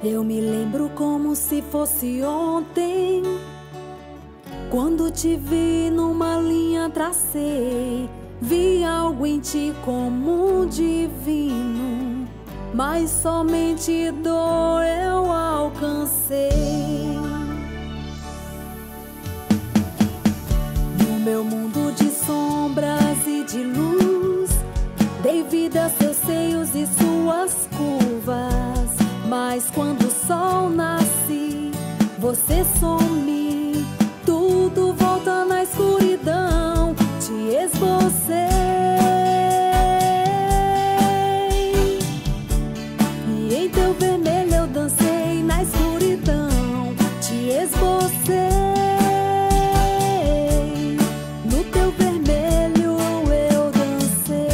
Eu me lembro como se fosse ontem, quando te vi numa linha tracei, vi algo em ti como um divino, mas somente dor eu alcancei. No meu mundo de sombras e de luz, dei vida a seus seios e suas curvas. Mas quando o sol nasce, você some, tudo volta na escuridão. Te esbocei e em teu vermelho eu dancei na escuridão. Te esbocei, no teu vermelho eu dancei.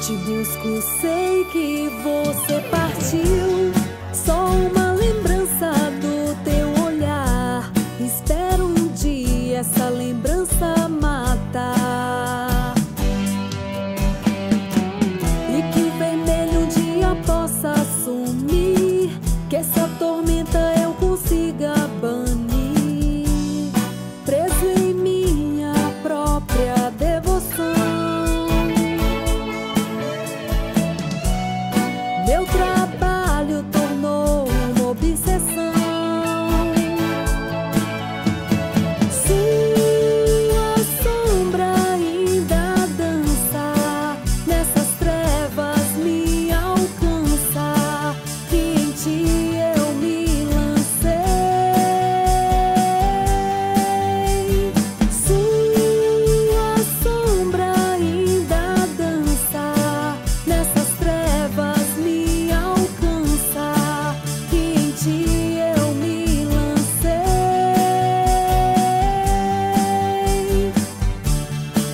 Te busco, sei que você partiu, só uma lembrança do teu olhar. Espero um dia essa lembrança matar, e que o vermelho um dia possa sumir, que essa tormenta eu consiga banir, preso em minha própria devoção. Meu trabalho tornou uma obsessão. Sua sombra ainda dança, nessas trevas me alcança, e em ti eu me lancei. Sua sombra ainda dança, nessas trevas me alcança, e em ti eu me lancei.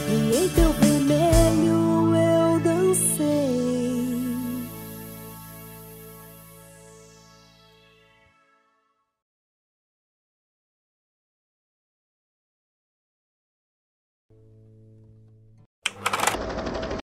E em teu